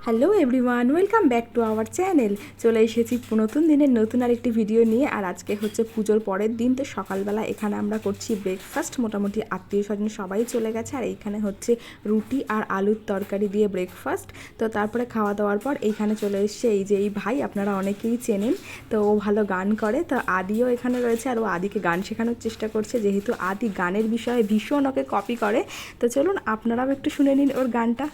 Hello everyone, welcome back to our channel. চলে এসেছি নতুন দিনের নতুন আরেকটি ভিডিও নিয়ে। আর আজকে হচ্ছে পুজোর পরের দিন, তো সকালবেলা এখানে আমরা করছি ব্রেকফাস্ট। মোটামুটি আত্মীয় স্বজন সবাই চলে গেছে, আর এইখানে হচ্ছে রুটি আর আলুর তরকারি দিয়ে ব্রেকফাস্ট। তো তারপরে খাওয়া দাওয়ার পর এইখানে চলে এসছে এই যে এই ভাই, আপনারা অনেকেই চেনেন, তো ও ভালো গান করে। তো আদিও এখানে রয়েছে, আর ও আদিকে গান শেখানোর চেষ্টা করছে, যেহেতু আদি গানের বিষয়ে ভীষণ ওকে কপি করে। তো চলুন আপনারাও একটু শুনে নিন ওর গানটা।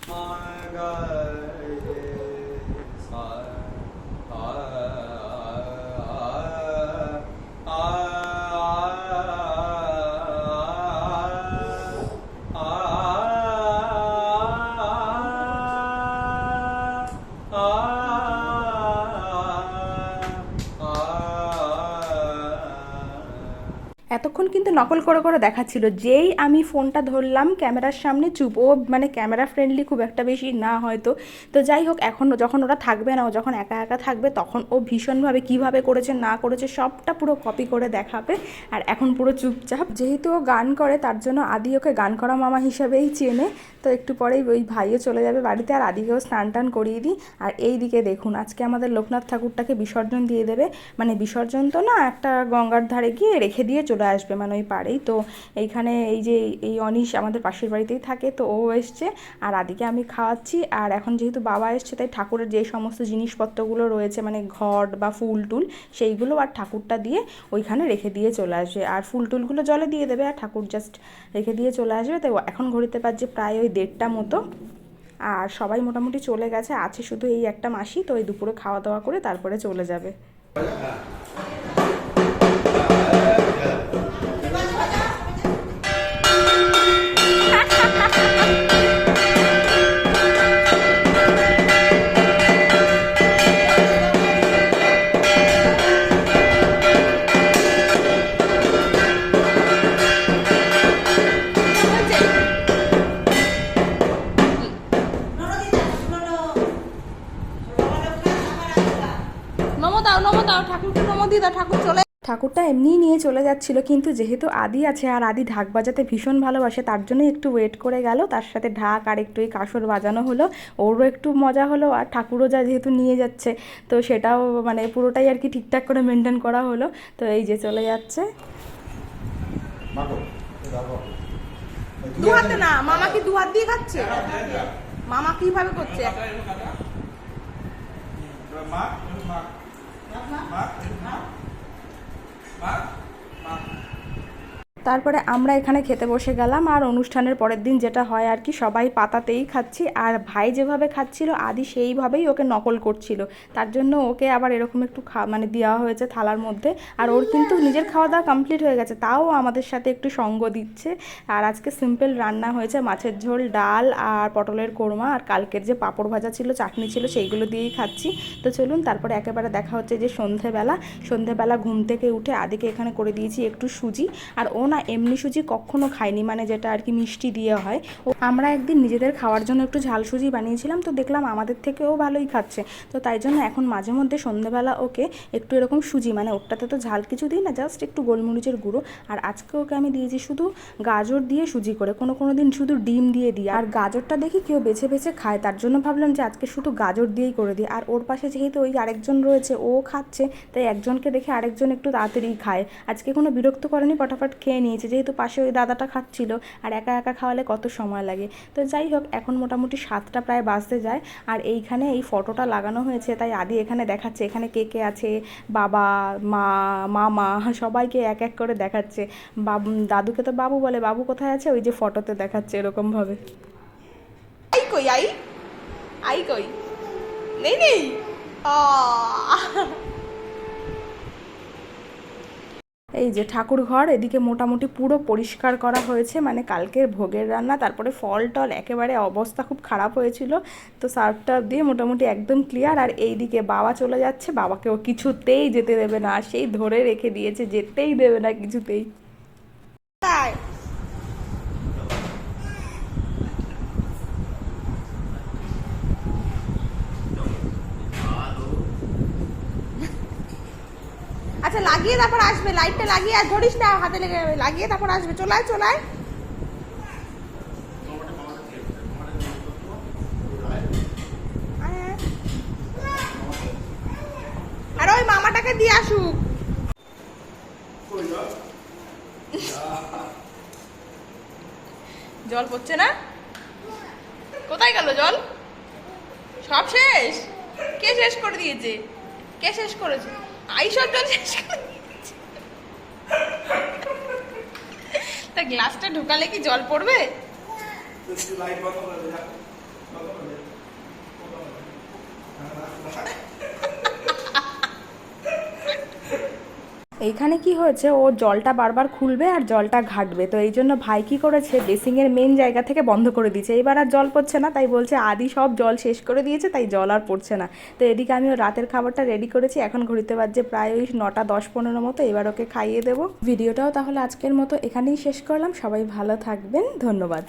এতক্ষণ কিন্তু নকল করে করে দেখাচ্ছিল, যেই আমি ফোনটা ধরলাম ক্যামেরার সামনে চুপ। ও মানে ক্যামেরা ফ্রেন্ডলি খুব একটা বেশি না হয়তো। তো যাই হোক, এখন যখন ওরা থাকবে না, ও যখন একা একা থাকবে, তখন ও ভীষণভাবে কীভাবে করেছে না করেছে সবটা পুরো কপি করে দেখাবে। আর এখন পুরো চুপচাপ, যেহেতু ও গান করে তার জন্য আদি ওকে গান করা মামা হিসাবেই চেনে। তো একটু পরেই ওই ভাইও চলে যাবে বাড়িতে, আর আদিকেও স্নান টান করিয়ে দিই। আর এই দিকে দেখুন, আজকে আমাদের লোকনাথ ঠাকুরটাকে বিসর্জন দিয়ে দেবে। মানে বিসর্জন তো না, একটা গঙ্গার ধারে গিয়ে রেখে দিয়ে চলে আসবে, মানে ওই পাড়েই। তো এইখানে এই যে এই অনিশ আমাদের পাশের বাড়িতেই থাকে, তো ও এসছে আর আদিকে আমি খাওয়াচ্ছি। আর এখন যেহেতু বাবা এসছে, তাই ঠাকুরের যে সমস্ত জিনিসপত্রগুলো রয়েছে, মানে ঘট বা ফুল টুল, সেইগুলো আর ঠাকুরটা দিয়ে ওইখানে রেখে দিয়ে চলে আসবে। আর ফুল টুলগুলো জলে দিয়ে দেবে, আর ঠাকুর জাস্ট রেখে দিয়ে চলে আসবে। তাই এখন ঘড়িতে পারছে প্রায় ওই 1:30টা মতো। আর সবাই মোটামুটি চলে গেছে, আছে শুধু এই একটা মাসি। তো এই দুপুরে খাওয়া দাওয়া করে তারপরে চলে যাবে। ঠাকুরটা এমনিই নিয়ে চলে যাচ্ছিল, কিন্তু যেহেতু আদি আছে আর আদি ঢাক বাজাতে ভীষণ ভালোবাসে, তার জন্য একটু ওয়েট করে গেল। তার সাথে ঢাক আর একটু এই কাসর বাজানো হলো, ওরও একটু মজা হলো। আর ঠাকুরও যা যেহেতু নিয়ে যাচ্ছে, তো সেটাও মানে পুরোটাই আর কি ঠিকঠাক করে মেনটেন করা হলো। তো এই যে চলে যাচ্ছে। দু হাতে না, মামা কি দু হাত দিয়ে খাচ্ছে? মামা কিভাবে করছে? তারপরে আমরা এখানে খেতে বসে গেলাম। আর অনুষ্ঠানের পরের দিন যেটা হয় আর কি, সবাই পাতাতেই খাচ্ছি। আর ভাই যেভাবে খাচ্ছিল, আদি সেইভাবেই ওকে নকল করছিল। তার জন্য ওকে আবার এরকম একটু মানে দেওয়া হয়েছে থালার মধ্যে। আর ওর কিন্তু নিজের খাওয়া দাওয়া কমপ্লিট হয়ে গেছে, তাও আমাদের সাথে একটু সঙ্গ দিচ্ছে। আর আজকে সিম্পল রান্না হয়েছে, মাছের ঝোল, ডাল আর পটলের কোরমা। আর কালকের যে পাঁপড় ভাজা ছিল, চাটনি ছিল, সেইগুলো দিয়েই খাচ্ছি। তো চলুন তারপরে একেবারে দেখা হচ্ছে যে সন্ধেবেলা ঘুম থেকে উঠে আদিকে এখানে করে দিয়েছি একটু সুজি। আর ও না এমনি সুজি কখনো খায়নি, মানে যেটা আর কি মিষ্টি দিয়ে হয়। আমরা একদিন নিজেদের খাওয়ার জন্য একটু ঝাল সুজি বানিয়েছিলাম, তো দেখলাম আমাদের থেকেও ভালোই খাচ্ছে। তো তাই জন্য এখন মাঝে মধ্যে সন্ধ্যেবেলা ওকে একটু এরকম সুজি, মানে ওটাতে তো ঝাল কিছু দিই না, জাস্ট একটু গোলমরিচের গুঁড়ো। আর আজকে ওকে আমি দিয়েছি শুধু গাজর দিয়ে সুজি করে, কোনো দিন শুধু ডিম দিয়ে দিই। আর গাজরটা দেখি কেউ বেছে বেছে খায়, তার জন্য ভাবলাম যে আজকে শুধু গাজর দিয়েই করে দিই। আর ওর পাশে যেহেতু ওই আরেকজন রয়েছে, ও খাচ্ছে, তাই একজনকে দেখে আরেকজন একটু তাড়াতাড়ি খায়। আজকে কোনো বিরক্ত করেনি, ফটাফট খেয়ে নিয়েছে, যেহেতু পাশে ওই দাদাটা খাচ্ছিল। আর একা একা খাওয়ালে কত সময় লাগে। তো যাই হোক, এখন মোটামুটি 7টা প্রায় বাজতে যায়। আর এইখানে এই ফটোটা লাগানো হয়েছে, তাই আদি এখানে দেখাচ্ছে এখানে কে কে আছে, বাবা, মা, মামা, সবাইকে এক এক করে দেখাচ্ছে। দাদুকে তো বাবু বলে, বাবু কোথায় আছে ওই যে ফটোতে দেখাচ্ছে এরকমভাবে। আই কই, আই আই কই, নেই নেই। এই যে ঠাকুর ঘর এদিকে মোটামুটি পুরো পরিষ্কার করা হয়েছে, মানে কালকের ভোগের রান্না, তারপরে ফল টল একেবারে অবস্থা খুব খারাপ হয়েছিল। তো সার্ফটা দিয়ে মোটামুটি একদম ক্লিয়ার। আর এই দিকে বাবা চলে যাচ্ছে, বাবাকেও কিছুতেই যেতে দেবে না, সেই ধরে রেখে দিয়েছে, যেতেই দেবে না কিছুতেই। আচ্ছা লাগিয়ে তারপর আসবে, লাইটটা লাগিয়ে আর ধরিস না, হাতে লেগে যাবে, লাগিয়ে তারপর আসবে। চলায় চলায় আয় বেরোয়, মামাটাকে দিয়ে আসুক। জল পড়ছে না? কোথায় গেল জল? সব শেষ? কে শেষ করে দিয়েছে? কে শেষ করেছে? সব জল শেষ করে দিয়েছে। তা গ্লাসটা ঢুকালে কি জল পড়বে? এইখানে কি হয়েছে, ও জলটা বারবার খুলবে আর জলটা ঘাটবে, তো এই জন্য ভাই কি করেছে, বেসিংয়ের মেন জায়গা থেকে বন্ধ করে দিয়েছে। এবার আর জল পড়ছে না, তাই বলছে আদি সব জল শেষ করে দিয়েছে, তাই জল আর পড়ছে না। তো এদিকে আমিও রাতের খাবারটা রেডি করেছি, এখন ঘড়িতে বাজছে প্রায় ওই 9টা 10-15 মতো। এবার ওকে খাইয়ে দেবো। ভিডিওটাও তাহলে আজকের মতো এখানেই শেষ করলাম। সবাই ভালো থাকবেন, ধন্যবাদ।